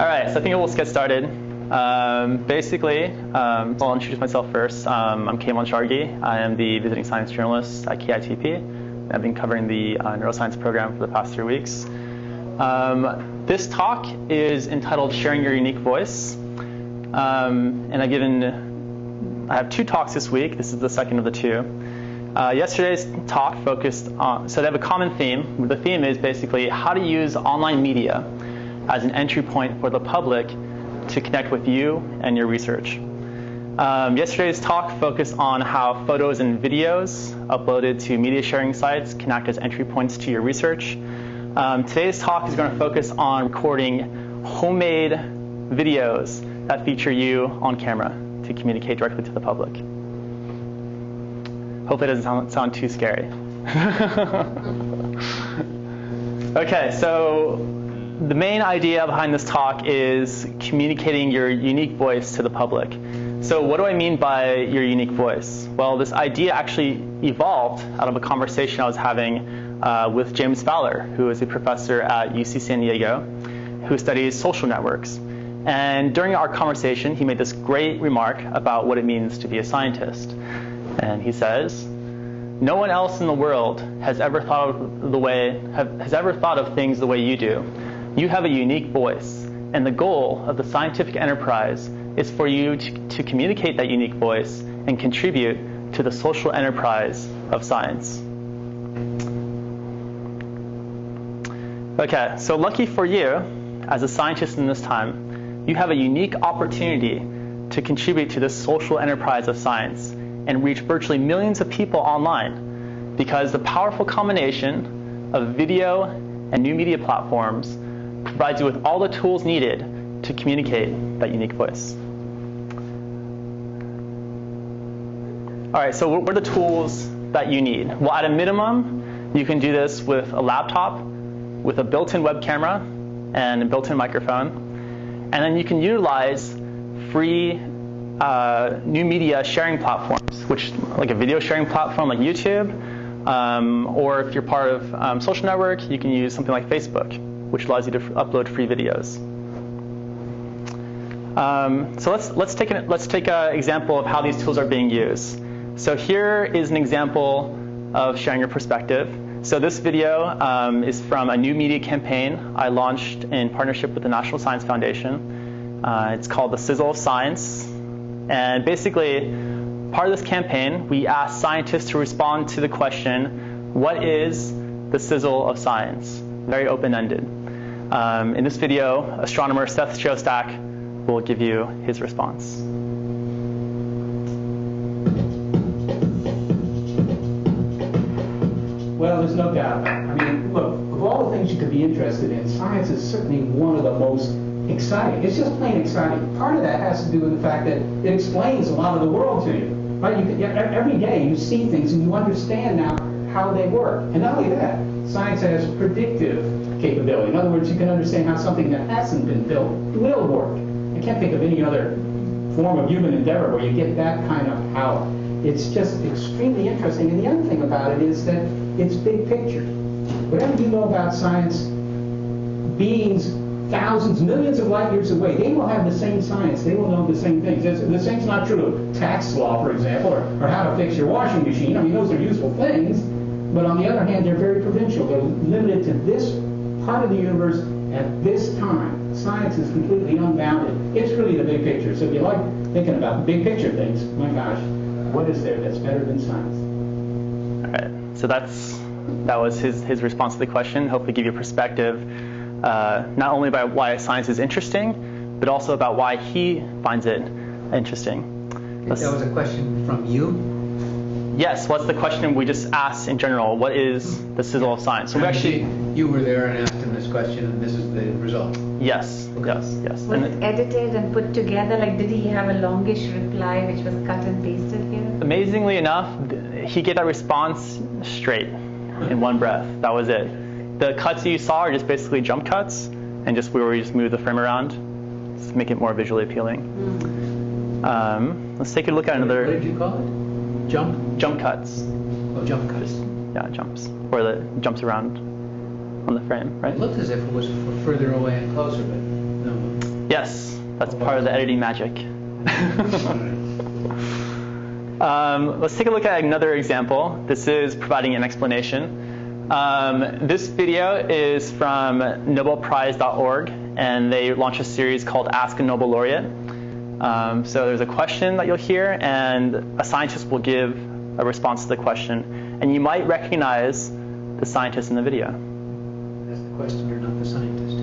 All right, so I think we'll just get started. Basically, I'll introduce myself first. I'm Kayvon Sharghi. I am the visiting science journalist at KITP. I've been covering the neuroscience program for the past 3 weeks. This talk is entitled Sharing Your Unique Voice. And I have 2 talks this week. This is the second of the 2. Yesterday's talk focused on, so they have a common theme. The theme is basically how to use online media as an entry point for the public to connect with you and your research. Yesterday's talk focused on how photos and videos uploaded to media sharing sites can act as entry points to your research. Today's talk is going to focus on recording homemade videos that feature you on camera to communicate directly to the public. Hopefully it doesn't sound too scary. Okay, so the main idea behind this talk is communicating your unique voice to the public. So what do I mean by your unique voice? Well, this idea actually evolved out of a conversation I was having with James Fowler, who is a professor at UC San Diego, who studies social networks. And during our conversation, he made this great remark about what it means to be a scientist. And he says, "No one else in the world has ever thought of things the way you do. You have a unique voice, and the goal of the scientific enterprise is for you to communicate that unique voice and contribute to the social enterprise of science." Okay, so lucky for you, as a scientist in this time, you have a unique opportunity to contribute to this social enterprise of science and reach virtually millions of people online, because the powerful combination of video and new media platforms provides you with all the tools needed to communicate that unique voice. All right, so what are the tools that you need? Well, at a minimum, you can do this with a laptop, with a built-in web camera, and a built-in microphone. And then you can utilize free new media sharing platforms, which like a video sharing platform like YouTube, or if you're part of social network, you can use something like Facebook, which allows you to upload free videos. So let's take an example of how these tools are being used. So here is an example of sharing your perspective. So this video is from a new media campaign I launched in partnership with the National Science Foundation. It's called The Sizzle of Science. And basically, part of this campaign, we asked scientists to respond to the question, what is the sizzle of science? Very open-ended. In this video, astronomer Seth Shostak will give you his response. Well, there's no doubt. I mean, look, of all the things you could be interested in, science is certainly one of the most exciting. It's just plain exciting. Part of that has to do with the fact that it explains a lot of the world to you. Right? Every day you see things and you understand now how they work. And not only that, science has predictive capability. In other words, you can understand how something that hasn't been built will work. I can't think of any other form of human endeavor where you get that kind of power. It's just extremely interesting. And the other thing about it is that it's big picture. Whatever you know about science, beings thousands, millions of light years away, they will have the same science. They will know the same things. The same's not true of tax law, for example, or how to fix your washing machine. I mean, those are useful things. But on the other hand, they're very provincial. They're limited to this part of the universe at this time. Science is completely unbounded. It's really the big picture. So if you like thinking about big picture things, my gosh, what is there that's better than science? All right, so that was his response to the question. Hopefully give you a perspective, not only about why science is interesting, but also about why he finds it interesting. That was a question from you? Yes, what's the question we just asked in general? What is the sizzle of science? So we actually... You were there and asked him this question, and this is the result. Yes, yes. Was it edited and put together? Like, did he have a longish reply which was cut and pasted here? Amazingly enough, he gave that response straight in one breath. That was it. The cuts you saw are just basically jump cuts, and just where we just move the frame around to make it more visually appealing. Let's take a look at another... What did you call it? Jump cuts. Oh, jump cuts. Yeah, jumps. Where it jumps around on the frame, right? It looked as if it was further away and closer, but no. Yes, that's part of the editing magic. Let's take a look at another example. This is providing an explanation. This video is from nobelprize.org, and they launched a series called Ask a Nobel Laureate. So there's a question that you'll hear, and a scientist will give a response to the question, and you might recognize the scientist in the video. That's the questioner, not the scientist.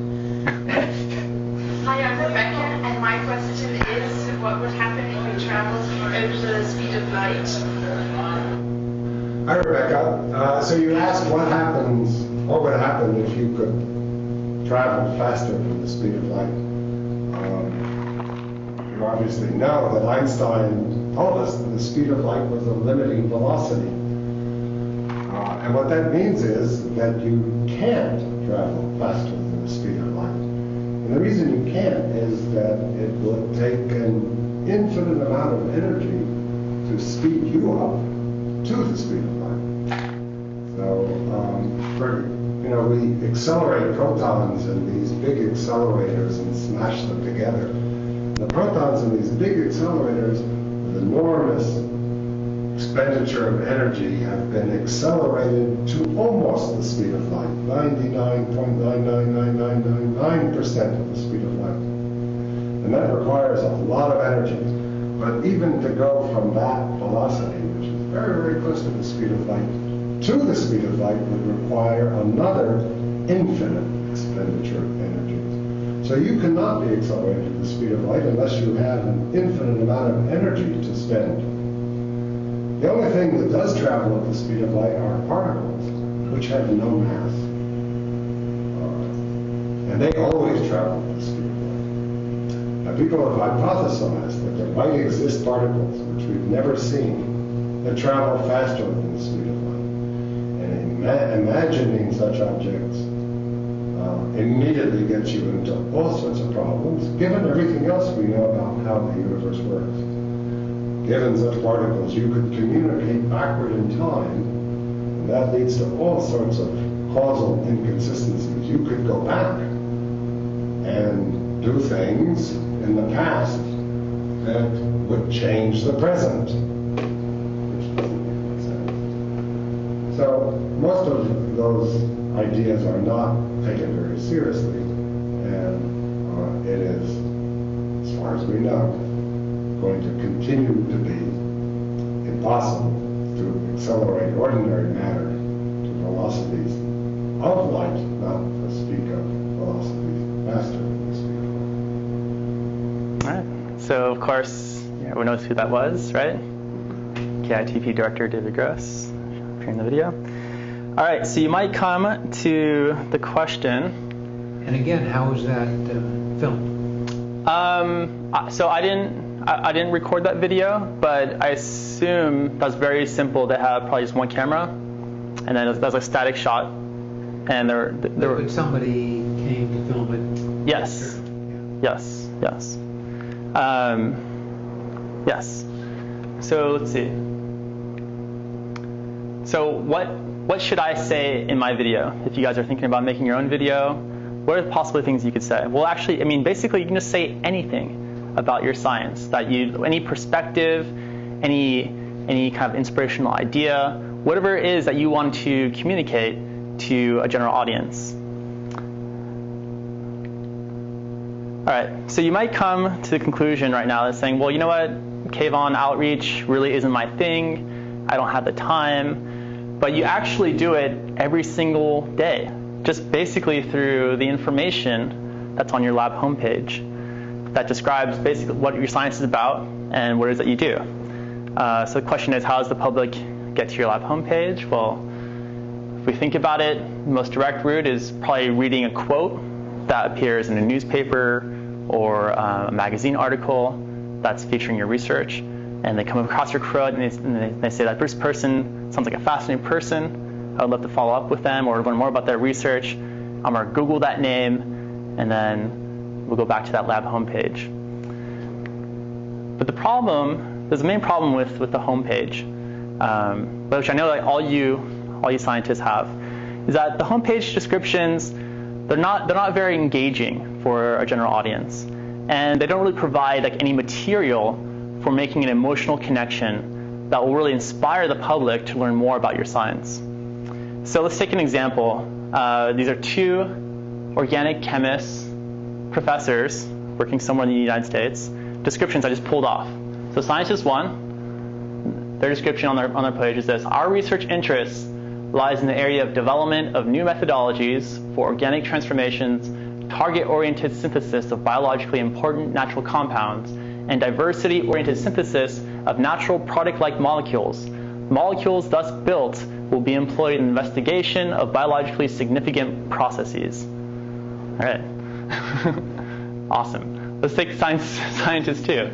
Hi, I'm Rebecca, and my question is, what would happen if we traveled over the speed of light? Hi, Rebecca. So you asked what would happen if you could travel faster than the speed of light. You obviously know that Einstein told us that the speed of light was a limiting velocity. And what that means is that you can't travel faster than the speed of light. And the reason you can't is that it would take an infinite amount of energy to speed you up to the speed of light. So, we accelerate protons in these big accelerators and smash them together. The protons in these big accelerators, with enormous expenditure of energy, have been accelerated to almost the speed of light, 99.99999% of the speed of light. And that requires a lot of energy. But even to go from that velocity, which is very, very close to the speed of light, to the speed of light would require another infinite expenditure of energy. So you cannot be accelerated to the speed of light unless you have an infinite amount of energy to spend. The only thing that does travel at the speed of light are particles, which have no mass. And they always travel at the speed of light. Now, people have hypothesized that there might exist particles, which we've never seen, that travel faster than the speed of light. And imagining such objects immediately gets you into all sorts of problems, given everything else we know about how the universe works. Given such particles, you could communicate backward in time, and that leads to all sorts of causal inconsistencies. You could go back and do things in the past that would change the present, which doesn't make sense. So most of those ideas are not taken very seriously, and it is, as far as we know, going to continue to be impossible to accelerate ordinary matter to velocities of light, not to speak of velocities faster than the speed of light. All right. So, of course, everyone knows who that was, right? KITP director David Gross, appearing in the video. All right, so you might come to the question. And again, how was that filmed? So I didn't record that video, but I assume that's very simple. They have probably just one camera, and then that's a static shot. And there But somebody came to film it. Yes, yes, yes, yes. So let's see. So what should I say in my video? If you guys are thinking about making your own video, what are the possible things you could say? Well, actually, I mean, basically, you can just say anything about your science, any perspective, any kind of inspirational idea, whatever it is that you want to communicate to a general audience. All right, so you might come to the conclusion right now that's saying, well, you know what, Kayvon outreach really isn't my thing. I don't have the time. But you actually do it every single day, just basically through the information that's on your lab homepage that describes basically what your science is about and what it is that you do. So the question is, how does the public get to your lab homepage? Well, if we think about it, the most direct route is probably reading a quote that appears in a newspaper or a magazine article that's featuring your research. And they come across your quote and they say that this person sounds like a fascinating person. I would love to follow up with them or learn more about their research. I'm going to Google that name, and then we'll go back to that lab homepage. But there's a main problem with the homepage, which I know that all you scientists have, is that the homepage descriptions, they're not very engaging for a general audience. and they don't really provide like any material for making an emotional connection that will really inspire the public to learn more about your science. So let's take an example. These are two organic chemists, professors, working somewhere in the United States. Descriptions I just pulled off. So scientist one, their description on their page is this: our research interest lies in the area of development of new methodologies for organic transformations, target-oriented synthesis of biologically important natural compounds, and diversity-oriented synthesis of natural product-like molecules. Molecules thus built will be employed in investigation of biologically significant processes. All right. Awesome. Let's take scientist two.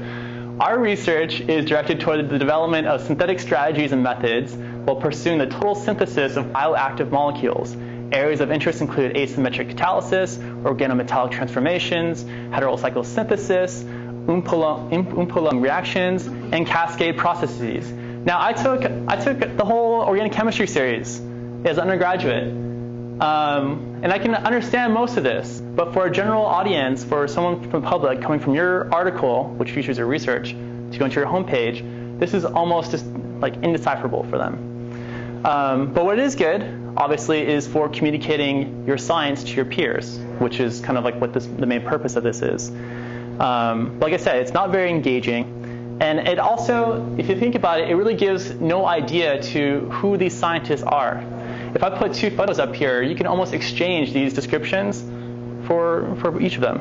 Our research is directed toward the development of synthetic strategies and methods while pursuing the total synthesis of bioactive molecules. Areas of interest include asymmetric catalysis, organometallic transformations, heterocycle synthesis, Umpolam reactions, and cascade processes. Now, I took the whole organic chemistry series as an undergraduate, and I can understand most of this. But for a general audience, for someone from the public coming from your article, which features your research, to go into your homepage, this is almost just like indecipherable for them. But what is good, obviously, is for communicating your science to your peers, which is kind of like what the main purpose of this is. Like I said, it's not very engaging. And it also, if you think about it, it really gives no idea to who these scientists are. If I put two photos up here, you can almost exchange these descriptions for each of them.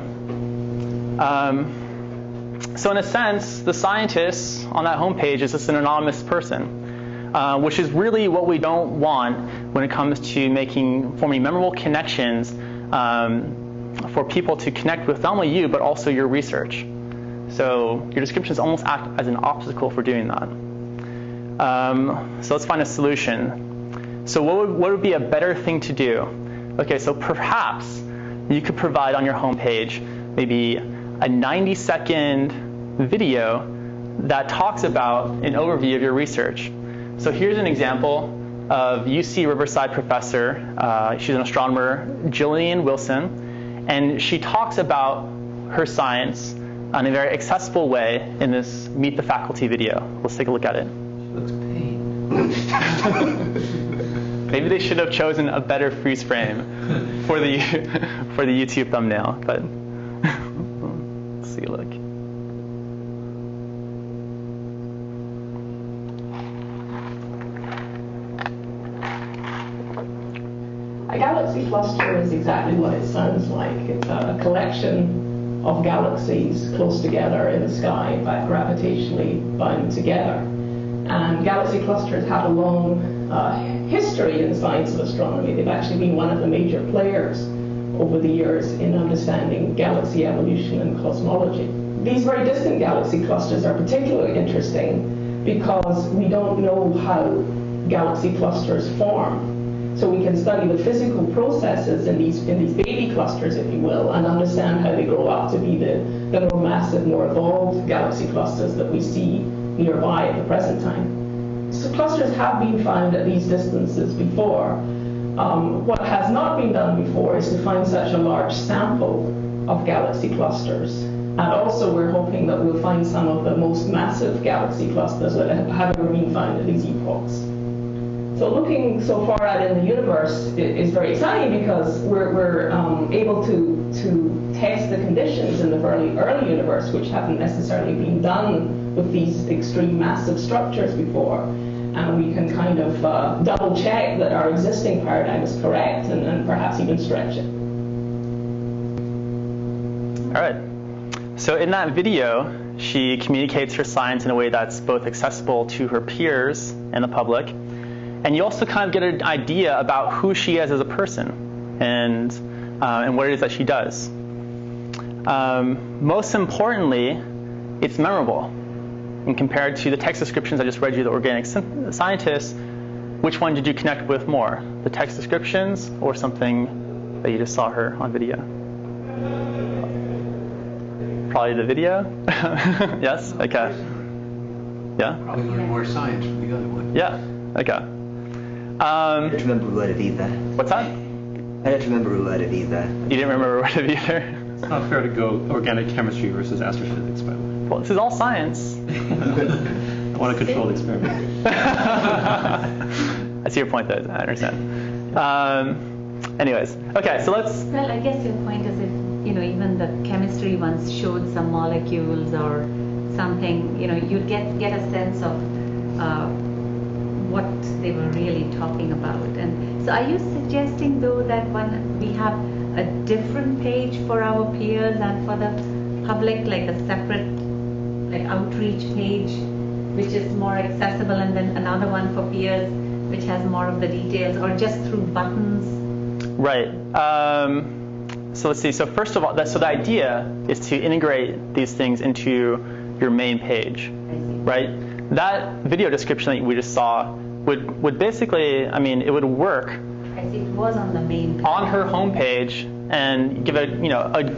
So in a sense, the scientist on that homepage is just an anonymous person, which is really what we don't want when it comes to forming memorable connections for people to connect with not only you, but also your research. So your descriptions almost act as an obstacle for doing that. So let's find a solution. So what would be a better thing to do? Okay, so perhaps you could provide on your homepage maybe a 90-second video that talks about an overview of your research. So here's an example of UC Riverside professor, she's an astronomer, Jillian Wilson, and she talks about her science in a very accessible way in this Meet the Faculty video. Let's take a look at it. She looks pained. Maybe they should have chosen a better freeze frame for the YouTube thumbnail, but let's see, look. A galaxy cluster is exactly what it sounds like. It's a collection of galaxies close together in the sky, but gravitationally bound together. And galaxy clusters have a long history in the science of astronomy. They've actually been one of the major players over the years in understanding galaxy evolution and cosmology. These very distant galaxy clusters are particularly interesting because we don't know how galaxy clusters form. So we can study the physical processes in these baby clusters, if you will, and understand how they grow up to be the more massive, more evolved galaxy clusters that we see nearby at the present time. So clusters have been found at these distances before. What has not been done before is to find such a large sample of galaxy clusters. And also we're hoping that we'll find some of the most massive galaxy clusters that have ever been found at these epochs. So looking so far out in the universe is very exciting because we're able to test the conditions in the very early universe, which haven't necessarily been done with these extreme massive structures before. And we can kind of double check that our existing paradigm is correct and perhaps even stretch it. All right. So in that video, she communicates her science in a way that's both accessible to her peers and the public. And you also kind of get an idea about who she is as a person and what it is that she does. Most importantly, it's memorable. And compared to the text descriptions I just read you, the organic scientists, which one did you connect with more? The text descriptions or something that you just saw her on video? Probably the video? Yes? Okay. Yeah? Probably learn more science from the other one. Yeah. Okay. I don't remember a word of either. What's that? I don't remember a word of either. You didn't remember a word of either? It's not fair to go organic chemistry versus astrophysics, by the way. Well, this is all science. I want a controlled experiment. I see your point, though. I understand. Anyways, okay, so let's. Well, I guess your point is if, even the chemistry ones showed some molecules or something, you'd get a sense of what they were really talking about. And so are you suggesting, though, that when we have a different page for our peers and for the public, like a separate outreach page, which is more accessible, and then another one for peers, which has more of the details, or just through buttons? Right. So let's see. So first of all, so the idea is to integrate these things into your main page, right? That video description that we just saw would basically, it would work. I see. It was on the main page. On her homepage, and give a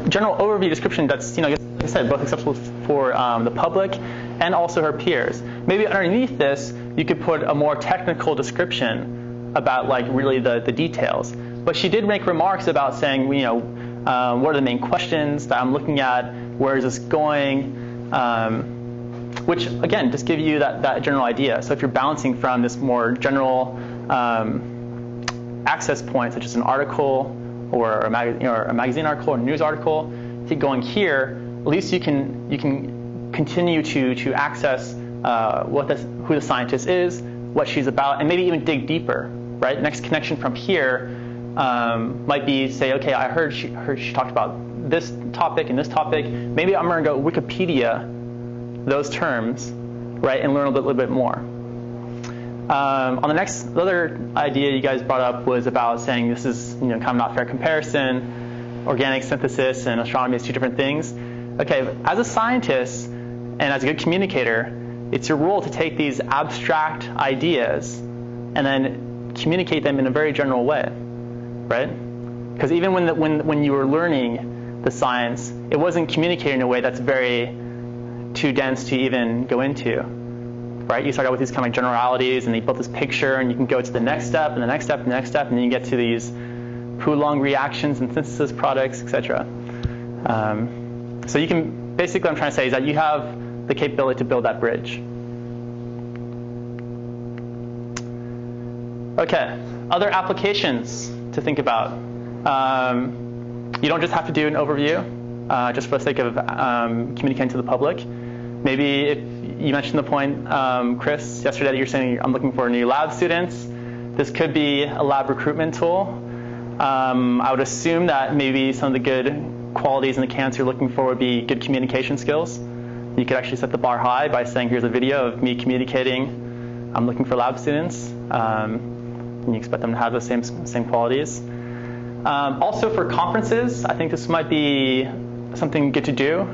general overview description that's like I said, both acceptable for the public and also her peers. Maybe underneath this, you could put a more technical description about really the details. But she did make remarks about saying, what are the main questions that I'm looking at? Where is this going? Which again, just give you that general idea. So if you're bouncing from this more general access point, such as an article or a magazine article or a news article, keep going here, at least you can continue to access who the scientist is, what she's about, and maybe even dig deeper. Right? Next connection from here might be say, okay, I heard she talked about this topic and this topic. Maybe I'm going to go Wikipedia those terms, right, and learn a little bit more. On the other idea you guys brought up was about saying this is kind of not fair comparison. Organic synthesis and astronomy is two different things. Okay, as a scientist and as a good communicator, it's your role to take these abstract ideas and then communicate them in a very general way, right? Because even when you were learning the science, it wasn't communicated in a way that's very too dense to even go into, right? You start out with these kind of generalities, and you build this picture, and you can go to the next step, and the next step, and the next step, and then you get to these Coulomb reactions and synthesis products, etc. So you can basically, what I'm trying to say is that you have the capability to build that bridge. Okay, other applications to think about. You don't just have to do an overview, just for the sake of communicating to the public. Maybe if you mentioned the point, Chris, yesterday that you're saying I'm looking for new lab students. This could be a lab recruitment tool. I would assume that maybe some of the good qualities in the candidates you're looking for would be good communication skills. You could actually set the bar high by saying, here's a video of me communicating. I'm looking for lab students. And you expect them to have the same qualities. Also for conferences, I think this might be something good to do.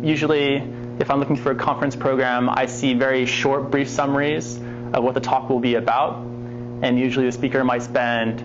Usually, if I'm looking for a conference program, I see very short, brief summaries of what the talk will be about. And usually the speaker might spend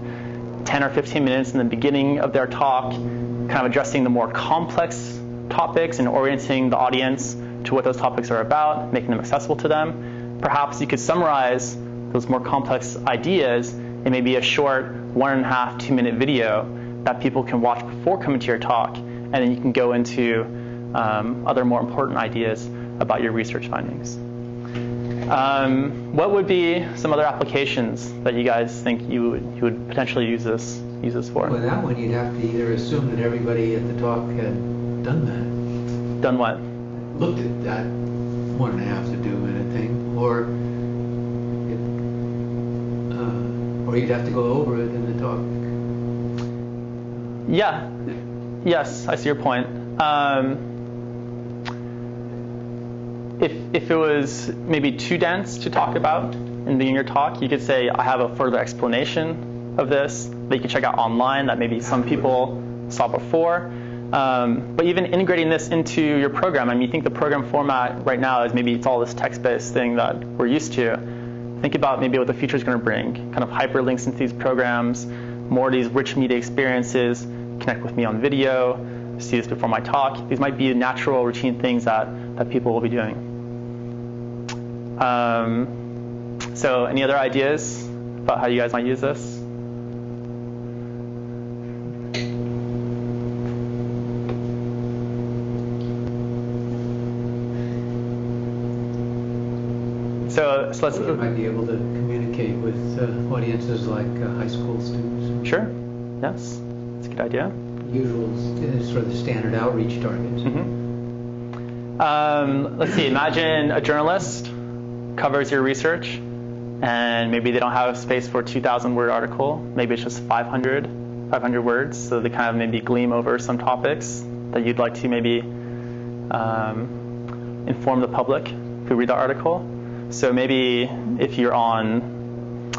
10 or 15 minutes in the beginning of their talk kind of addressing the more complex topics and orienting the audience to what those topics are about, making them accessible to them. Perhaps you could summarize those more complex ideas in maybe a short 1.5 to 2 minute video that people can watch before coming to your talk, and then you can go into other more important ideas about your research findings. What would be some other applications that you guys think you would potentially use this for? Well, that one you'd have to either assume that everybody at the talk had done that. Done what? Looked at that 1.5 to 2 minute thing, or you'd have to go over it in the talk. Yeah. Yes, I see your point. If it was maybe too dense to talk about in your talk, you could say, I have a further explanation of this that you can check out online that maybe some people saw before. But even integrating this into your program, you think the program format right now is maybe it's all this text-based thing that we're used to. Think about maybe what the future is going to bring, kind of hyperlinks into these programs, more of these rich media experiences, connect with me on video, see this before my talk. These might be natural, routine things that people will be doing. So any other ideas about how you guys might use this? So let's. You might be able to communicate with audiences like high school students. Sure. Yes. That's a good idea. Usual sort of the standard outreach targets. Let's see. Imagine a journalist covers your research, and maybe they don't have space for a 2,000-word article. Maybe it's just 500 words. So they kind of maybe gleam over some topics that you'd like to maybe inform the public who read the article. So maybe if you're on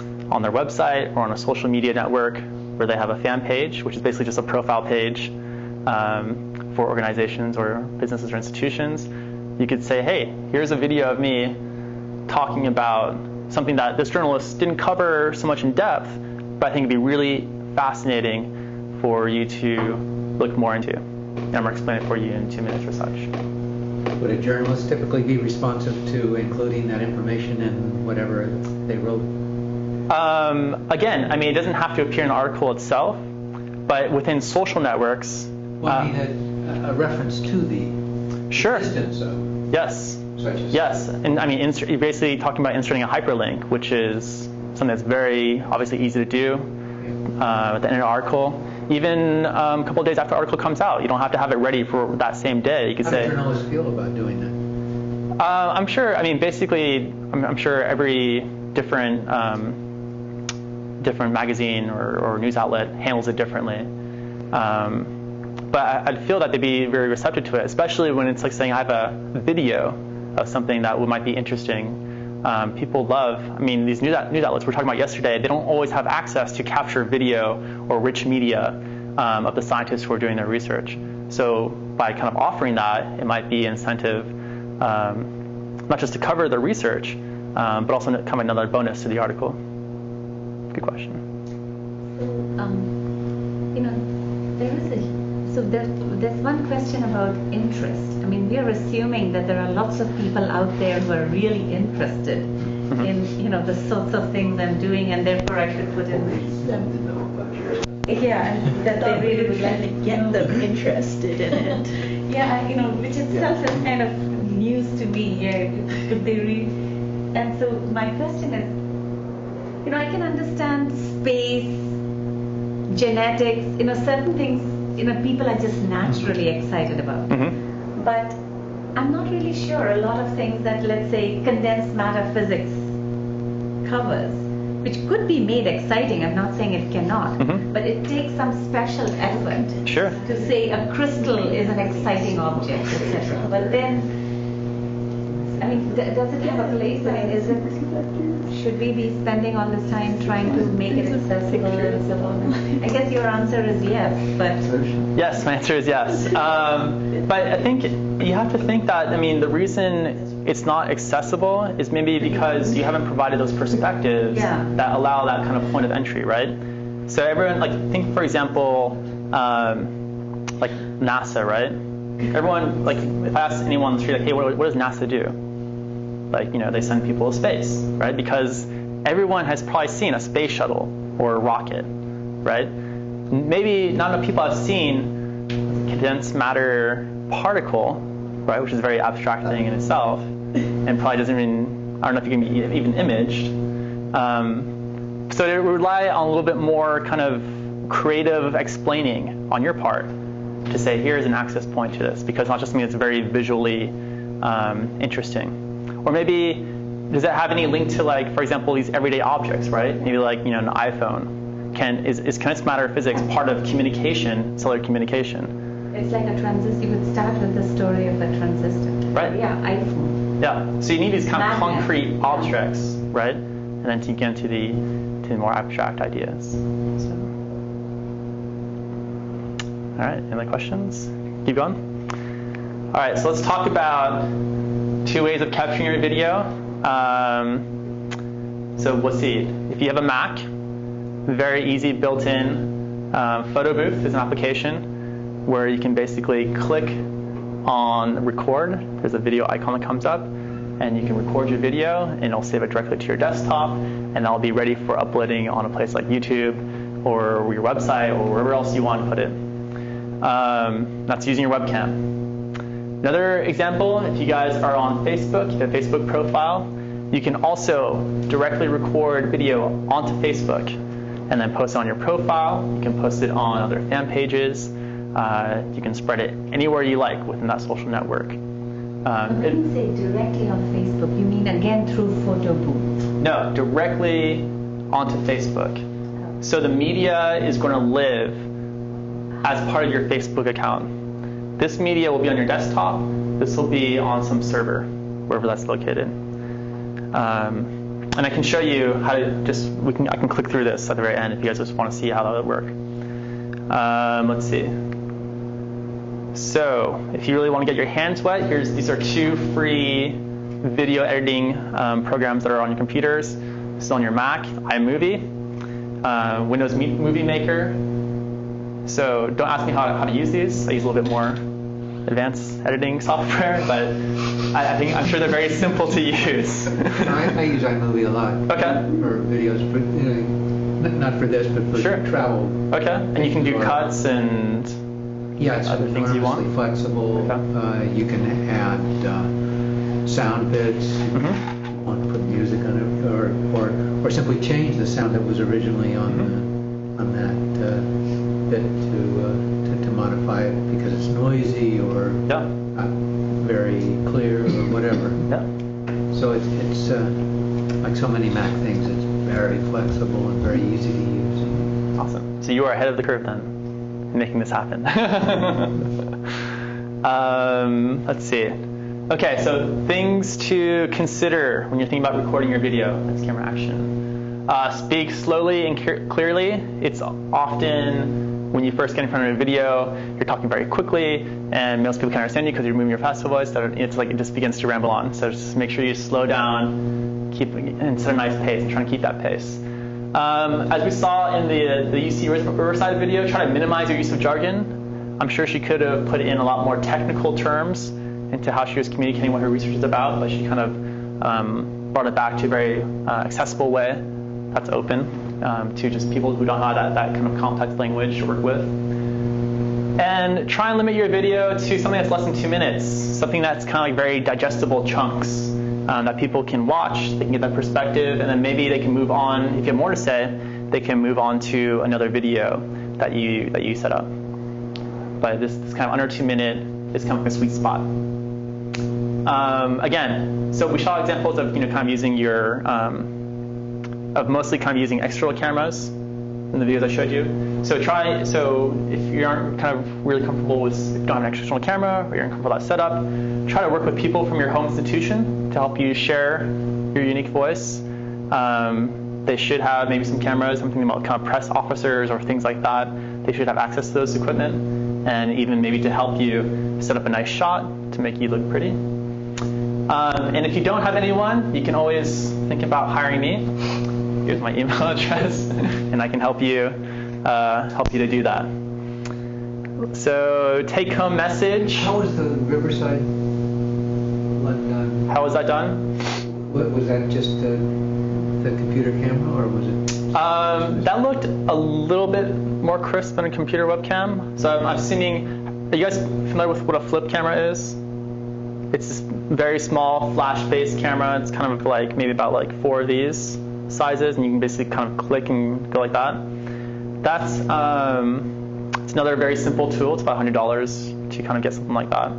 their website or on a social media network where they have a fan page, which is basically just a profile page for organizations or businesses or institutions, you could say, hey, here's a video of me talking about something that this journalist didn't cover so much in depth, but I think it'd be really fascinating for you to look more into. And I'm going to explain it for you in 2 minutes or such. Would a journalist typically be responsive to including that information in whatever they wrote? Again, I mean, it doesn't have to appear in the article itself, but within social networks. Well, I mean, a reference to the sure. existence of. Yes. Such as yes, and I mean, you're basically talking about inserting a hyperlink, which is something that's very obviously easy to do at the end of the article. Even a couple of days after the article comes out, you don't have to have it ready for that same day. You could say. How do journalists feel about doing that? I'm sure. I mean, basically, I'm sure every different magazine or news outlet handles it differently. But I feel that they'd be very receptive to it, especially when it's like saying I have a video of something that might be interesting. People love, I mean, these news outlets we were talking about yesterday, they don't always have access to capture video or rich media of the scientists who are doing their research. So by kind of offering that, it might be incentive not just to cover the research, but also come another bonus to the article. Good question. There's one question about interest. I mean, we're assuming that there are lots of people out there who are really interested in, the sorts of things I'm doing, and therefore I should put in. Yeah, and that they really would like to get them interested in it. Yeah, which itself is kind of news to me. Yeah, if they read. And so my question is, I can understand space, genetics, certain things. People are just naturally excited about. But I'm not really sure a lot of things that, let's say, condensed matter physics covers, which could be made exciting. I'm not saying it cannot, but it takes some special effort to say a crystal is an exciting object, etc. But then, I mean, does it have a place? I mean, should we be spending all this time trying to make it accessible and so on? I guess your answer is yes, but... Yes, my answer is yes. But I think you have to think that, I mean, the reason it's not accessible is maybe because you haven't provided those perspectives that allow that kind of point of entry, right? So everyone, think, for example, like NASA, right? Everyone, if I ask anyone on the street, hey, what does NASA do? They send people to space, right? Because everyone has probably seen a space shuttle or a rocket, right? Maybe not enough people have seen condensed matter particle, right, which is a very abstract thing in itself, and probably doesn't even, I don't know if you can be even imaged. So they rely on a little bit more kind of creative explaining on your part to say, here's an access point to this, because not just something that's very visually interesting. Or maybe, does it have any link to, for example, these everyday objects, right? Maybe an iPhone. Is condensed matter physics part of communication, cellular communication? It's like a transistor. You would start with the story of a transistor. Right. Yeah, iPhone. Yeah. So you need these kind of concrete objects, right? And then to get into the more abstract ideas. So. All right. Any other questions? Keep going. All right. So let's talk about 2 ways of capturing your video. So let's see. If you have a Mac, very easy built-in photo booth is an application where you can basically click on record. There's a video icon that comes up, and you can record your video, and it'll save it directly to your desktop, and that'll be ready for uploading on a place like YouTube or your website or wherever else you want to put it. That's using your webcam. Another example, if you guys are on Facebook, you have a Facebook profile, You can also directly record video onto Facebook and then post it on your profile. You can post it on other fan pages. You can spread it anywhere you like within that social network. When you say directly on Facebook, you mean again through photo booth? No, directly onto Facebook. So the media is going to live as part of your Facebook account. This media will be on your desktop. This will be on some server, wherever that's located. And I can show you how to I can click through this at the very end if you guys just want to see how that would work. Let's see. So if you really want to get your hands wet, these are 2 free video editing programs that are on your computers. This is on your Mac, iMovie, Windows Movie Maker. So don't ask me how to use these. I use a little bit more advanced editing software, but I'm sure they're very simple to use. I use iMovie a lot. Okay. For videos, but not for this, but for travel. Okay. And you can do cuts and it's other things you want. Flexible. Okay. You can add sound bits. Mm-hmm. If you want to put music on it, or simply change the sound that was originally on that bit to modify it because it's noisy or not very clear or whatever. Yeah. So it's like so many Mac things. It's very flexible and very easy to use. Awesome. So you are ahead of the curve then, in making this happen. Let's see. Okay, so things to consider when you're thinking about recording your video. That's camera action. Speak slowly and clearly. It's often when you first get in front of a video, you're talking very quickly, and most people can't understand you because you're moving your faster voice. So it's like it just begins to ramble on. So just make sure you slow down, and set a nice pace, and try to keep that pace. As we saw in the UC Riverside video, try to minimize your use of jargon. I'm sure she could have put in a lot more technical terms into how she was communicating what her research is about, but she kind of brought it back to a very accessible way that's open to just people who don't have that kind of complex language to work with. And try and limit your video to something that's less than 2 minutes, something that's kind of like very digestible chunks that people can watch. They can get that perspective, and then maybe they can move on. If you have more to say, they can move on to another video that you set up. But this kind of under 2 minute is kind of a sweet spot. Again, so we saw examples of kind of using of mostly kind of using external cameras in the videos I showed you. So if you aren't kind of really comfortable if you don't have an external camera or you're uncomfortable with that setup, try to work with people from your home institution to help you share your unique voice. They should have maybe some cameras, something about kind of press officers or things like that. They should have access to those equipment, and even maybe to help you set up a nice shot to make you look pretty. And if you don't have anyone, you can always think about hiring me. Here's my email address, and I can help you to do that. So take-home message. How was the Riverside one done? How was that done? Was that just the computer camera, or was it? That looked a little bit more crisp than a computer webcam. So I'm assuming, are you guys familiar with what a flip camera is? It's this very small flash-based camera. It's kind of like maybe about like 4 of these sizes, and you can basically kind of click and go like that. That's it's another very simple tool. It's about $100 to kind of get something like that.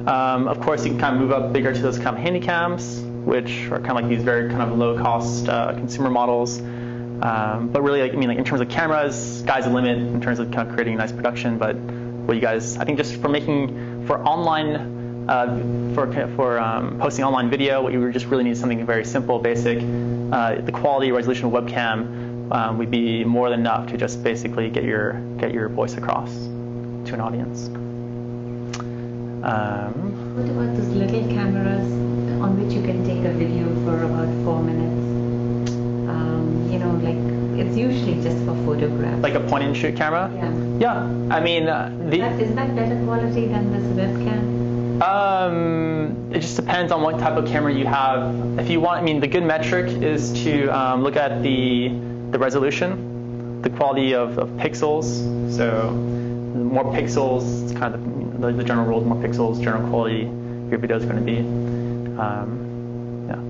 Of course, you can kind of move up bigger to those kind of handy cams, which are kind of like these very kind of low-cost consumer models. But really, like in terms of cameras, sky's the limit in terms of kind of creating a nice production. But what you guys, I think, just for online. Posting online video, what you just really need is something very simple, basic. The quality resolution of webcam would be more than enough to just basically get your voice across to an audience. What about those little cameras on which you can take a video for about 4 minutes? Like it's usually just for photographs. Like a point-and-shoot camera? Yeah. Yeah. I mean, is that better quality than this webcam? It just depends on what type of camera you have. If you want, the good metric is to look at the resolution, the quality of pixels. So more pixels, it's kind of the general rule. More pixels, general quality your video is going to be. Yeah.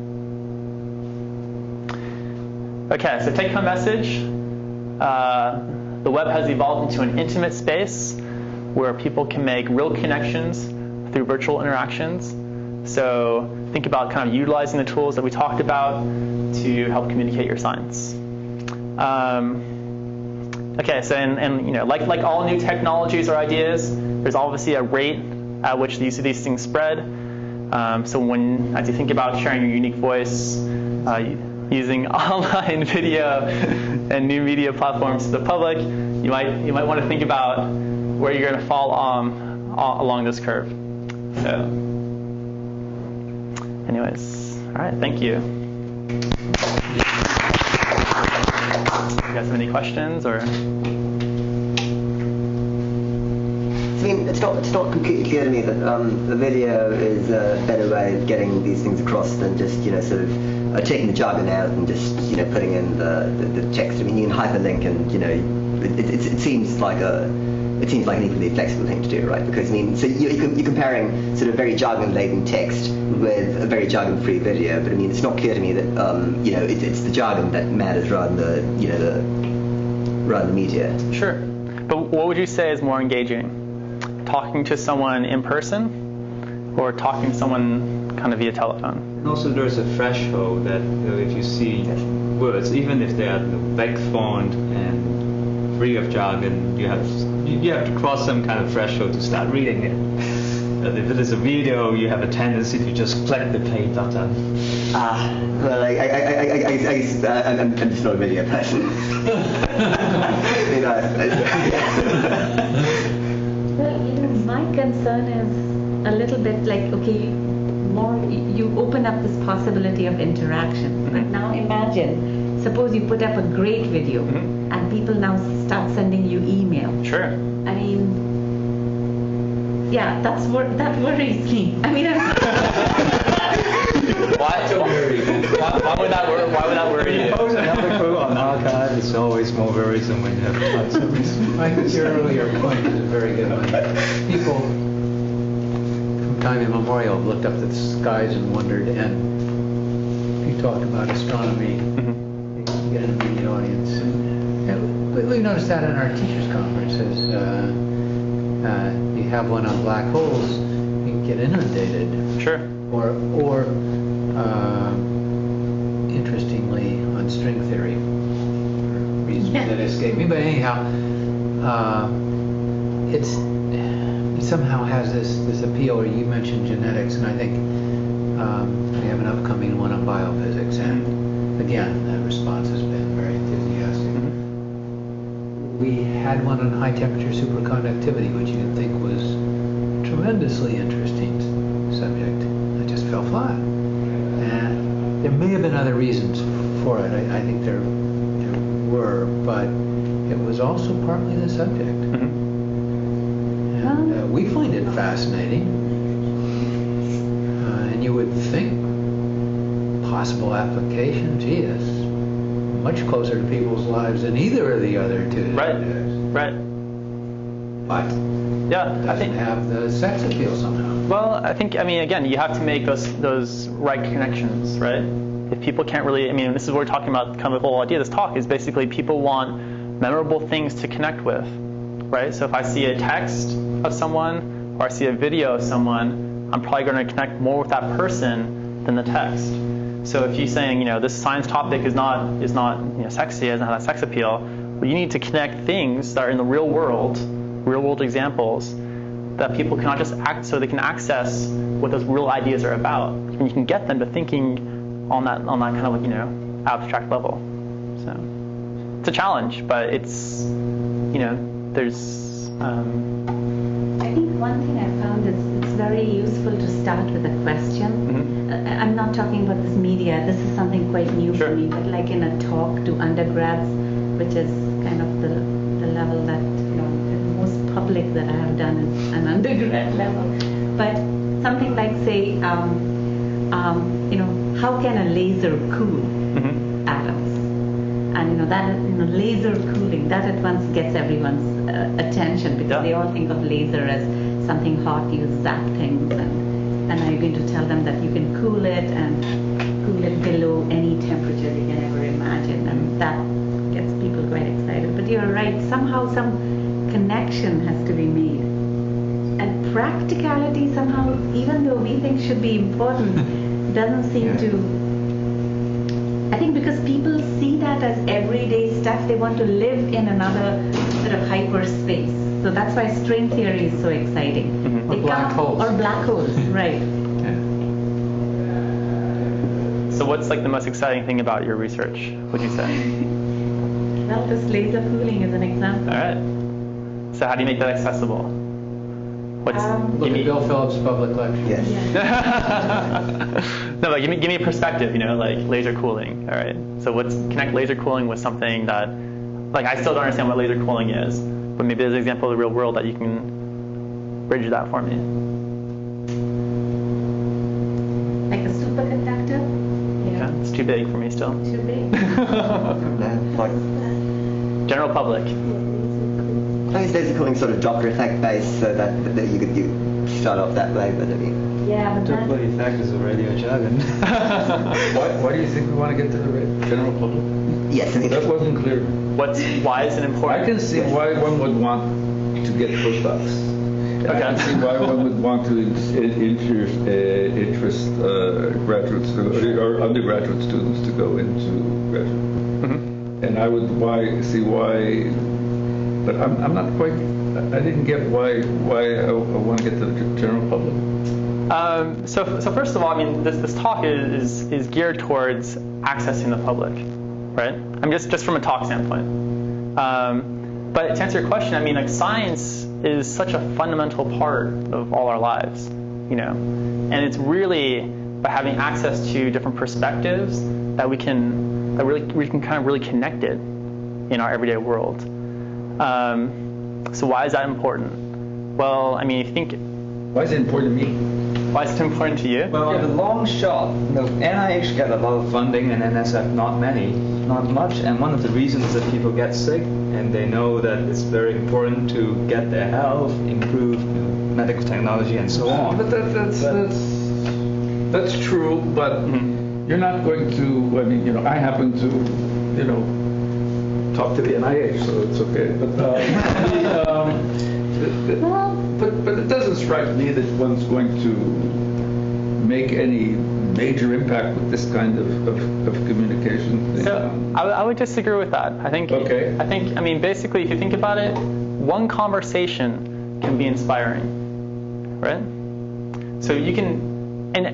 Okay, so take-home message. The web has evolved into an intimate space where people can make real connections through virtual interactions. So think about kind of utilizing the tools that we talked about to help communicate your science. Okay, so and like all new technologies or ideas, there's obviously a rate at which these things spread. So as you think about sharing your unique voice, using online video and new media platforms to the public, you might want to think about where you're going to fall along this curve. So, anyways, all right, thank you. You guys have any questions or? I mean, it's not completely clear to me that the video is a better way of getting these things across than just sort of taking the jargon out and just putting in the text. I mean, you can hyperlink and it seems like an equally flexible thing to do, right? Because I mean, so you're comparing sort of very jargon-laden text with a very jargon-free video, but I mean, it's not clear to me that it's the jargon that matters rather than the media. Sure, but what would you say is more engaging? Talking to someone in person, or talking to someone kind of via telephone? And also, there's a threshold that if you see words, even if they are back font and free of jargon, you have to cross some kind of threshold to start reading it. If it is a video, you have a tendency to just click the play button. Well, I'm just not a video person. Well, my concern is a little bit like, okay, you open up this possibility of interaction. Right now, imagine, suppose you put up a great video, and people now start sending you email. Sure. I mean, yeah, that worries me. I mean, why would that worry you? Suppose another quote on archive is always more worrisome when you have to find something. I think your earlier point is a very good one. People from time immemorial have looked up at the skies and wondered, and if you talk about astronomy, you get an immediate audience. And we noticed that in our teachers' conferences. You have one on black holes, you can get inundated. Sure. Or interestingly, on string theory, for reasons that escape me. But anyhow, it somehow has this appeal. Or you mentioned genetics, and I think we have an upcoming one on biophysics, and again, the response has been very enthusiastic. We had one on high temperature superconductivity, which you'd think was a tremendously interesting subject. It just fell flat. And there may have been other reasons for it. I think there were, but it was also partly the subject. And we find it fascinating. And you would think possible application, gee, that's much closer to people's lives than either of the other two. Right. But yeah, it doesn't have the sex appeal somehow. Well, I mean, again, you have to make those right connections, right? If people can't really, this is what we're talking about, kind of the whole idea of this talk is basically people want memorable things to connect with, right? So if I see a text of someone or I see a video of someone, I'm probably going to connect more with that person than the text. So if you're saying, this science topic is not sexy, it doesn't have that sex appeal, well, you need to connect things that are in the real world examples that people cannot just so they can access what those real ideas are about. And you can get them to thinking on that kind of abstract level. So it's a challenge, but it's there's. I think one thing I found is it's very useful to start with a question. I'm not talking about this media. This is something quite new for me. But like in a talk to undergrads, which is kind of the level that most public that I have done is an undergrad level. But something like say, how can a laser cool atoms? And that laser cooling, that at once gets everyone's attention because they all think of laser as something hot, you zap things, and are you going to tell them that you can cool it? And cool it below any temperature you can ever imagine, and that gets people quite excited. But you're right, somehow some connection has to be made. And practicality somehow, even though we think should be important, doesn't seem to. I think because people see that as everyday stuff, they want to live in another sort of hyperspace. So that's why string theory is so exciting. Or black holes. Or black holes, right. So what's like the most exciting thing about your research, would you say? Well, this laser cooling is an example. All right. So how do you make that accessible? What's, Look at Bill Phillips' public lecture. Yes. No, but give me a perspective, like laser cooling. All right. So connect laser cooling with something that, like, I still don't understand what laser cooling is, but maybe there's an example of the real world that you can bridge that for me. Like a superconductor? Yeah, it's too big for me still. Too big? General public. I think laser cooling sort of Doppler effect based, so that you could start off that way, but I mean. Yeah, but that. Doppler effect is already a jargon. Why do you think we want to get to the general public? Yes, I think that wasn't clear. Why is it important? I can see why one would want to get postdocs. Okay. I can see why one would want to interest graduate students or undergraduate students to go into graduate. Mm-hmm. And I would see why, but I'm not quite. I didn't get why I want to get to the general public. So first of all, I mean, this talk is geared towards accessing the public, right? I mean, just from a talk standpoint. But to answer your question, I mean, like, science is such a fundamental part of all our lives, and it's really by having access to different perspectives that we can kind of really connect it in our everyday world. So why is that important? Well, I mean, if you think. Why is it important to me? Why is it important to you? Well, the long shot, NIH get a lot of funding and NSF not much. And one of the reasons is that people get sick, and they know that it's very important to get their health, improve medical technology, and so on. But that's true. But you're not going to. I mean, I happen to, talk to the NIH, so it's okay. But it doesn't strike me that one's going to make any major impact with this kind of communication thing. So I would disagree with that. I think, I mean, basically, if you think about it, one conversation can be inspiring, right? So you can, in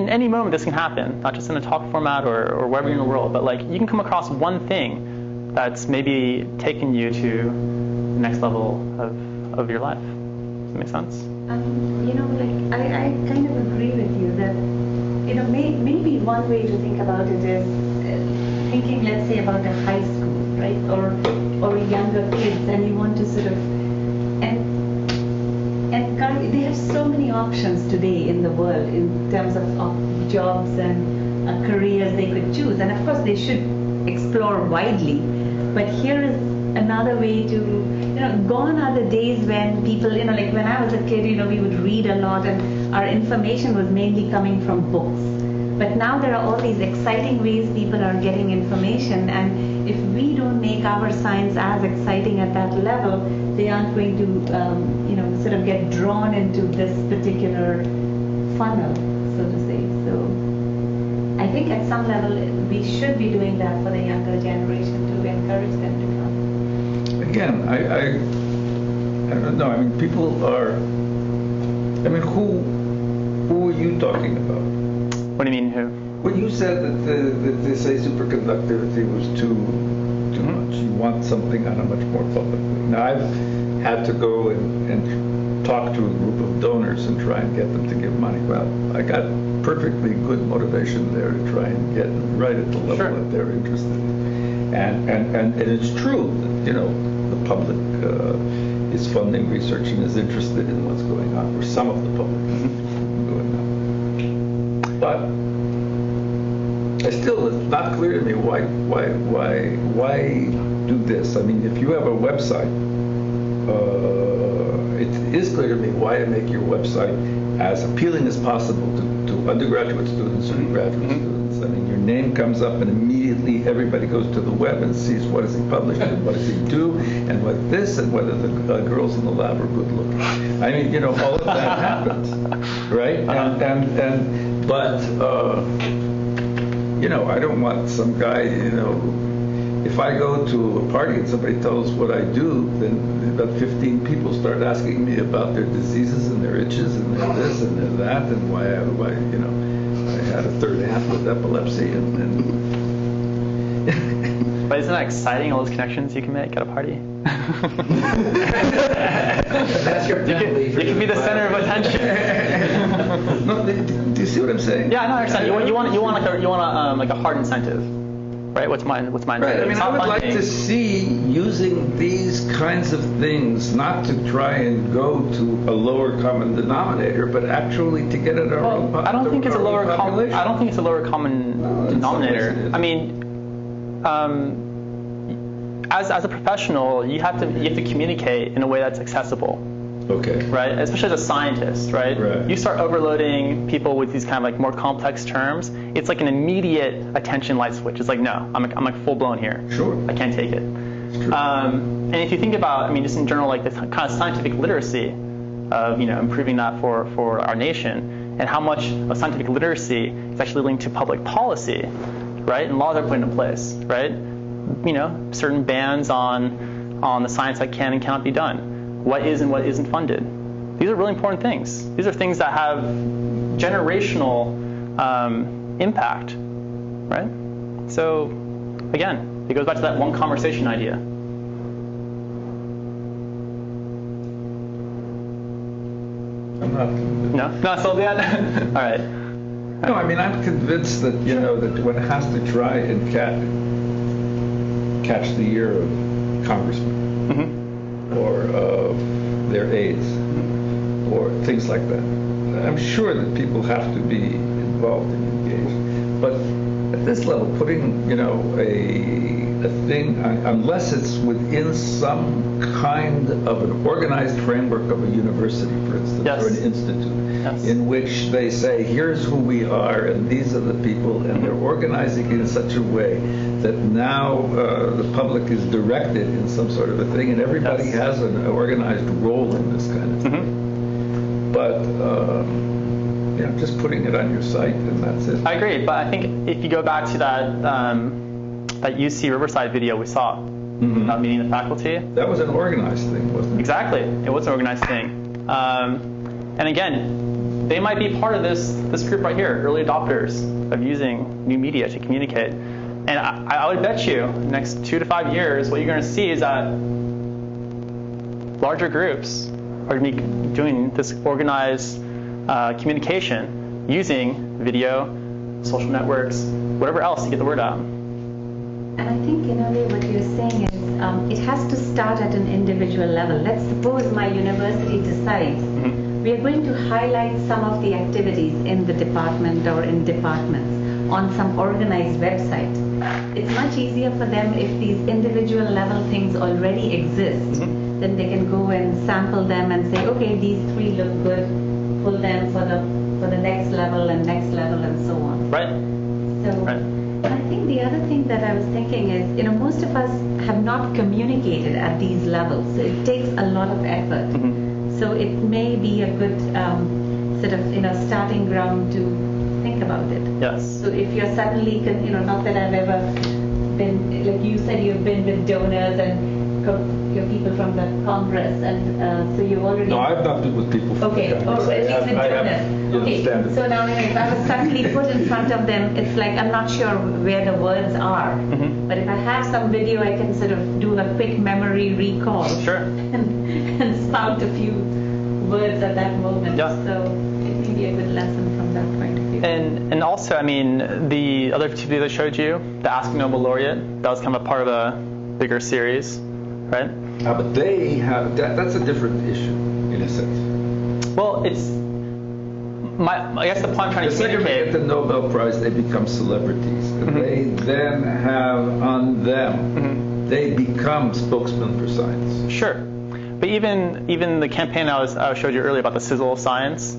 any moment this can happen, not just in a talk format or wherever in the world, but like you can come across one thing that's maybe taken you to the next level of your life. Does that make sense? I kind of agree with you that, maybe one way to think about it is thinking, let's say, about a high school, right, or younger kids, and you want to sort of, and they have so many options today in the world in terms of jobs and careers they could choose, and of course they should explore widely, but here is another way to, gone are the days when people, like when I was a kid, we would read a lot and our information was mainly coming from books. But now there are all these exciting ways people are getting information, and if we don't make our science as exciting at that level, they aren't going to, sort of get drawn into this particular funnel, so to say. So I think at some level we should be doing that for the younger generation to encourage them to come. Again, I don't know. I mean, people are. I mean, who are you talking about? What do you mean, who? When you said that they say superconductivity was too much, you want something on a much more public way. Now, I've had to go and talk to a group of donors and try and get them to give money. Well, I got perfectly good motivation there to try and get right at the level that they're interested in. And it's true that, the public is funding research and is interested in what's going on, or some of the public is going on. But it's not clear to me why do this. I mean, if you have a website, it is clear to me why to make your website as appealing as possible to undergraduate students and graduate students. happens. I mean, your name comes up and immediately everybody goes to the web and sees what has he published and what does he do and what this and whether the girls in the lab are good looking. I mean, all of that happens, right? But I don't want some guy, if I go to a party and somebody tells what I do, then about 15 people start asking me about their diseases and their itches and their this and their that and why I had a third aunt with epilepsy and But isn't that exciting, all those connections you can make at a party? That's your penalty. You can be the center of attention. No, do you see what I'm saying? Yeah, no, I understand. You want like a hard incentive, right? What's my incentive? Right. I mean, I would like funding. to see using these kinds of things not to try and go to a lower common denominator, but actually to get at our own population. I don't think it's a lower common denominator. I mean, as a professional, you have to communicate in a way that's accessible. Okay. Right? Especially as a scientist, right? You start overloading people with these kind of like more complex terms, it's like an immediate attention light switch. It's like, no, I'm like full blown here. Sure. I can't take it. And if you think about, I mean, just in general, like the kind of scientific literacy of, improving that for our nation, and how much of scientific literacy is actually linked to public policy, right? And laws are put into place, right? Certain bans on the science that can and cannot be done. What is and what isn't funded. These are really important things. These are things that have generational impact, right? So, again, it goes back to that one conversation idea. I'm not convinced. No? Not sold yet? All right. No, I mean, I'm convinced that, that one has to try and catch the ear of congressmen. Or their aides, or things like that. I'm sure that people have to be involved and engaged. But at this level, putting, a thing, unless it's within some kind of an organized framework of a university, for instance, or an institute, in which they say, here's who we are, and these are the people, and they're organizing it in such a way that now the public is directed in some sort of a thing, and everybody has an organized role in this kind of thing. But just putting it on your site, and that's it. I agree, but I think if you go back to that UC Riverside video we saw about meeting the faculty. That was an organized thing, wasn't it? Exactly. It was an organized thing. And again, they might be part of this group right here, early adopters of using new media to communicate. And I would bet you, next 2 to 5 years, what you're going to see is that larger groups are going to be doing this organized communication using video, social networks, whatever else to get the word out. And I think in a way what you're saying is it has to start at an individual level. Let's suppose my university decides we are going to highlight some of the activities in the department or in departments on some organized website. It's much easier for them if these individual level things already exist. Then they can go and sample them and say, okay, these 3 look good, pull them for the next level and so on. Right. So, and I think the other thing that I was thinking is, most of us have not communicated at these levels, so it takes a lot of effort. So it may be a good sort of, starting ground to think about it. Yes. So if you're suddenly, not that I've ever been, like you said, you've been with donors and your people from the Congress, and so you've already... No, I've not been with people from the Congress. At least with donors. Okay, so now if I was suddenly put in front of them, it's like I'm not sure where the words are. But if I have some video, I can sort of do a quick memory recall. Sure. And spout a few words at that moment. Yeah. So it may be a good lesson from that point of view. And also, I mean, the other 2 videos I showed you, the Ask Nobel Laureate, that was kind of a part of a bigger series, right? But they have, that's a different issue, in a sense. Well, it's, I guess the point I'm trying to communicate... The second they get the Nobel Prize, they become celebrities. And they then have on them, they become spokesmen for science. Sure. But even the campaign I showed you earlier about the sizzle of science,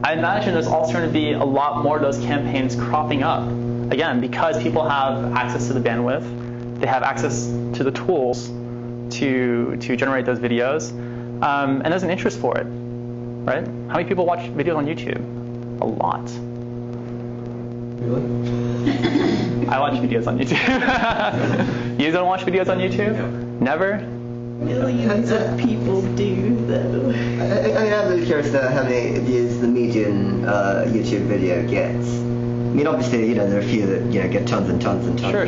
I I imagine there's also going to be a lot more of those campaigns cropping up. Again, because people have access to the bandwidth, they have access to the tools to generate those videos, and there's an interest for it, right? How many people watch videos on YouTube? A lot. Really? I watch videos on YouTube. You don't watch videos on YouTube? No. Never? Millions of people do, though. I mean, I'm really curious about how many views the median YouTube video gets. I mean, obviously, there are a few that get tons and tons and tons. Sure.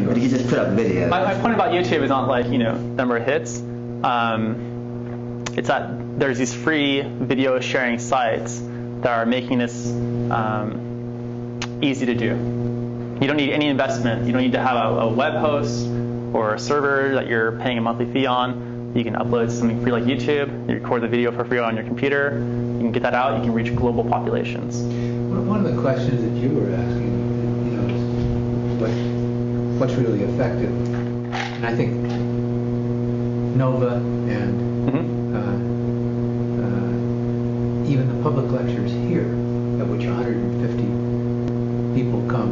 But if you just put up videos. My point about YouTube is not like number of hits. It's that there's these free video sharing sites that are making this easy to do. You don't need any investment. You don't need to have a web host or a server that you're paying a monthly fee on. You can upload something free like YouTube. You record the video for free on your computer. You can get that out. You can reach global populations. One of the questions that you were asking, is what's really effective? And I think Nova and even the public lectures here, at which 150 people come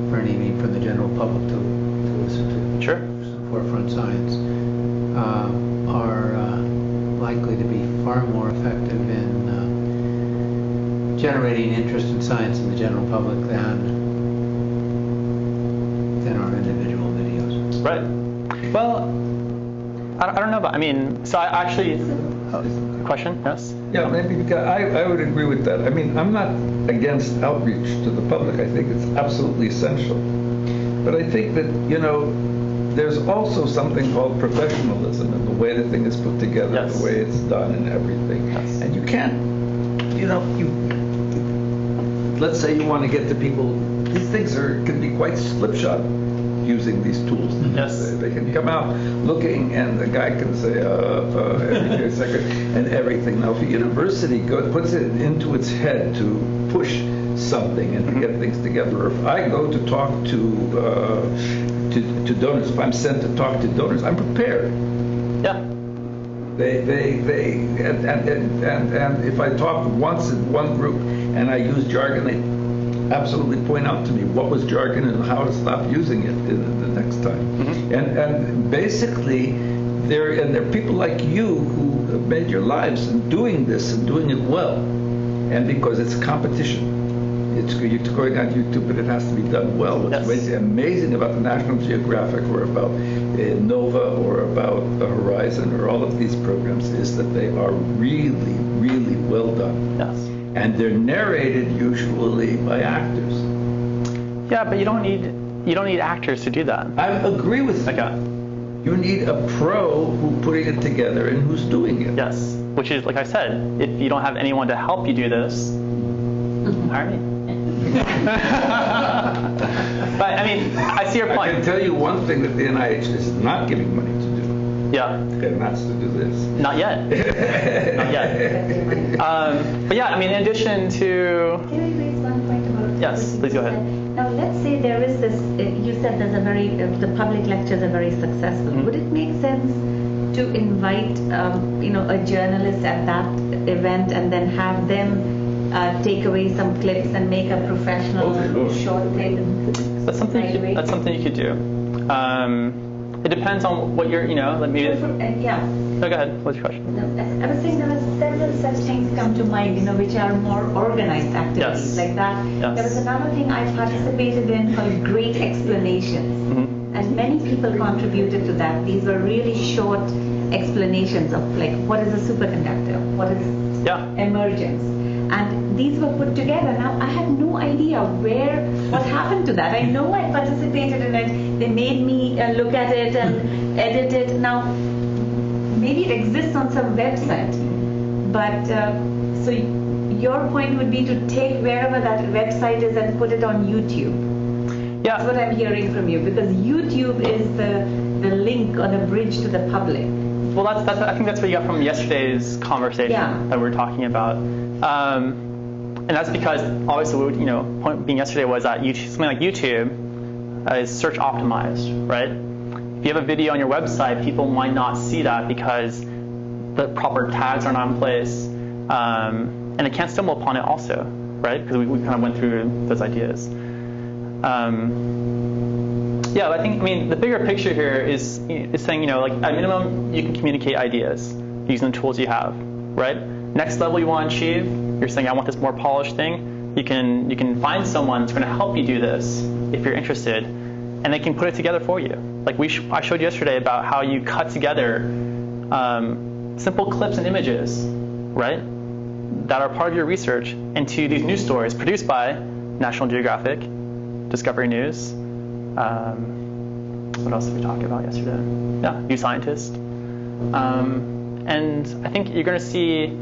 for an evening from the general public to listen to some forefront science, are likely to be far more effective in generating interest in science in the general public than our individual videos. Right. Well, I don't know about. So I actually. Question? Yes. Yeah, maybe because I would agree with that. I mean, I'm not against outreach to the public. I think it's absolutely essential. But I think that there's also something called professionalism in the way the thing is put together, the way it's done, and everything. Yes. And you can't, let's say you want to get to people. These things can be quite slipshod using these tools. Yes. They can come out looking, and the guy can say every second and everything. Now, if a university puts it into its head to push something and to get things together, or if I go to talk to donors, if I'm sent to talk to donors, I'm prepared. Yeah. And if I talk once in one group and I use jargon, they absolutely point out to me what was jargon and how to stop using it the next time. And basically, there are people like you who have made your lives in doing this and doing it well. And because it's competition. You're going on YouTube, but it has to be done well. What's amazing about the National Geographic or about Nova or about the Horizon or all of these programs is that they are really, really well done. Yes. And they're narrated usually by actors. Yeah, but you don't need actors to do that. I agree with you. Okay. You need a pro who's putting it together and who's doing it. Yes, which is, like I said, if you don't have anyone to help you do this, hire me. But I see your point. I can tell you one thing that the NIH is not giving money to do. Yeah. And that's to do this. Not yet. Not yet. But yeah, in addition to. Can I raise one point about? Yes, please go ahead. Now, let's say there is this. You said the public lectures are very successful. Would it make sense to invite, a journalist at that event and then have them take away some clips and make a professional short thing? That's something you could do. It depends on what you're, maybe. Yeah. No, go ahead. What's your question? No, I was saying there were several such things come to mind, which are more organized activities like that. Yes. There was another thing I participated in called Great Explanations, and many people contributed to that. These were really short explanations of what is a superconductor, what is emergence. And these were put together. Now, I had no idea what happened to that. I know I participated in it. They made me look at it and edit it. Now, maybe it exists on some website. But, so your point would be to take wherever that website is and put it on YouTube. Yeah. That's what I'm hearing from you. Because YouTube is the link or the bridge to the public. Well, I think that's what you got from yesterday's conversation that we were talking about. And that's because obviously, point being yesterday was that something like YouTube is search optimized, right? If you have a video on your website, people might not see that because the proper tags are not in place. and they can't stumble upon it also, right? Because we kind of went through those ideas. Yeah, I mean, the bigger picture here is saying, like at minimum, you can communicate ideas using the tools you have, right? Next level you want to achieve, you're saying, I want this more polished thing. You can find someone that's going to help you do this if you're interested, and they can put it together for you. Like I showed yesterday about how you cut together simple clips and images, right, that are part of your research into these news stories produced by National Geographic, Discovery News. What else did we talk about yesterday? Yeah, New Scientist. And I think you're going to see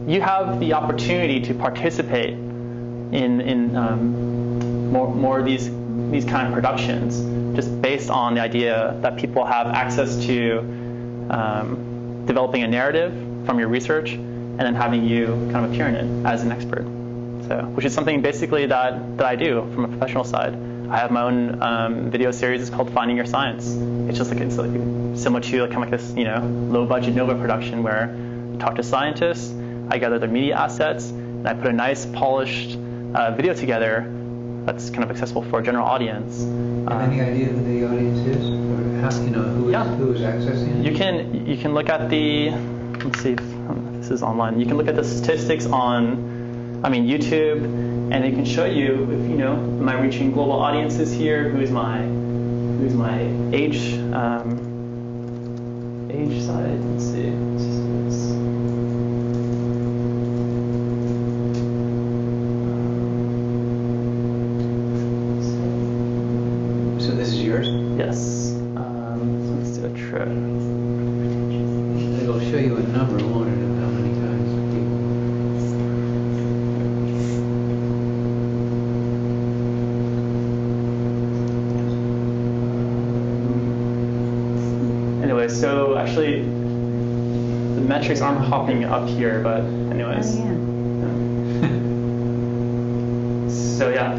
you have the opportunity to participate in more of these kind of productions, just based on the idea that people have access to developing a narrative from your research and then having you kind of appear in it as an expert. So, which is something basically that I do from a professional side. I have my own video series. It's called Finding Your Science. It's just it's similar to kind of like this, low budget Nobel production where I talk to scientists, I gather their media assets, and I put a nice polished video together that's kind of accessible for a general audience. Any idea who the audience is, or how, who is accessing it? You can look at the, let's see if this is online. You can look at the statistics on, YouTube, and it can show you if am I reaching global audiences here? Who's my age side? Let's see. So this is yours? Yes. So let's do a trip. It'll show you a number, won't it, of how many times people. Anyway, so actually, the metrics aren't popping up here, but anyways. Oh, yeah. So yeah,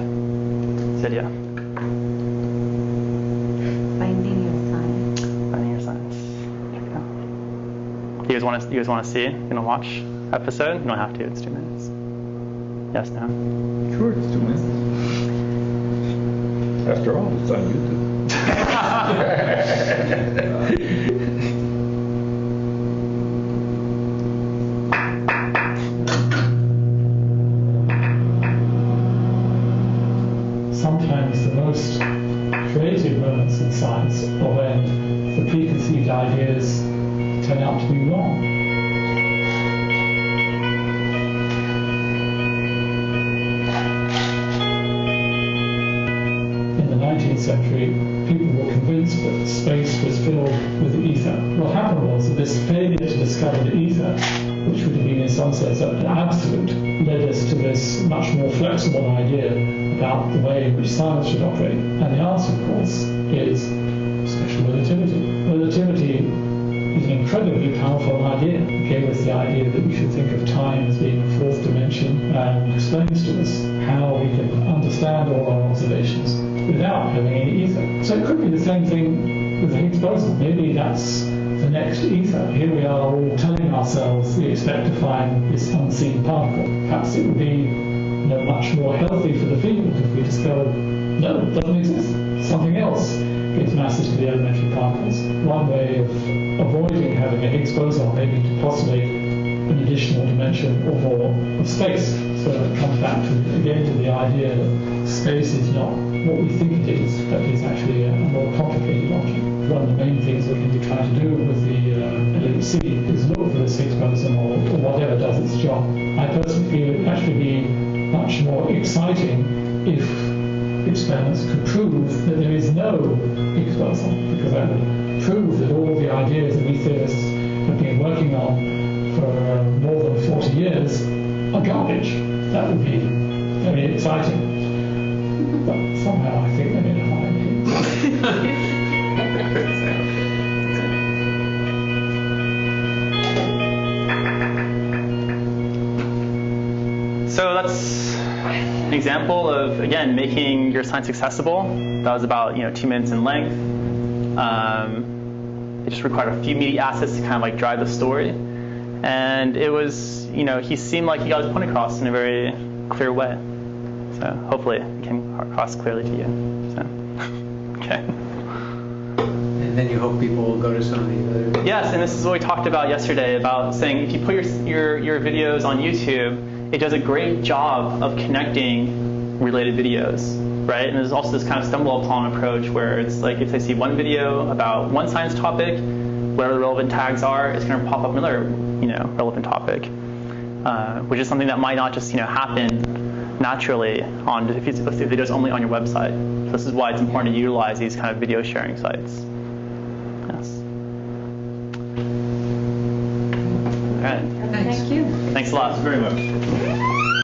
said yeah. Finding your science. Finding your science. You guys want to see? You want to watch episode? You don't have to. It's 2 minutes. Yes. No. Sure, it's 2 minutes. After all, it's on YouTube. Sometimes the most creative moments in science are when the preconceived ideas turn out to be wrong. In the 19th century, people were convinced that space was filled with ether. What happened was that this failure to discover the ether, which would have been in some sense an absolute, led us to this much more flexible idea about the way in which science should operate. And the answer, of course, is special relativity. Relativity is an incredibly powerful idea. It gave us the idea that we should think of time as being a fourth dimension and explains to us how we can understand all our observations without having any ether. So it could be the same thing with the Higgs boson. Maybe that's the next ether. Here we are all telling ourselves we expect to find this unseen particle. Perhaps it would be much more healthy for the field if we discovered, no, it doesn't exist. Something else gives masses to the elementary particles. One way of avoiding having a Higgs boson may be to postulate an additional dimension or more of space. So it comes back again to the idea that space is not what we think it is, but is actually a more complicated object. One of the main things we're going to be trying to do with the LHC is look for this Higgs boson or whatever does its job. I personally feel it would actually be much more exciting if experiments could prove that there is no Higgs boson, because that would prove that all the ideas that we theorists have been working on for more than 40 years are garbage. That would be very exciting. But somehow I think they're in a So that's an example of, again, making your science accessible. That was about 2 minutes in length. It just required a few media assets to kind of like drive the story. And it was, he seemed like he got his point across in a very clear way. So hopefully it came across clearly to you. So, okay. And then you hope people will go to some of the other... Yes, and this is what we talked about yesterday, about saying if you put your videos on YouTube, it does a great job of connecting related videos, right? And there's also this kind of stumble upon approach where it's like if I see one video about one science topic, whatever the relevant tags are, it's going to pop up another, relevant topic, which is something that might not just, happen naturally if the video's only on your website. So this is why it's important to utilize these kind of video sharing sites. Yes. All right. Thank you. Thanks a lot. Very much.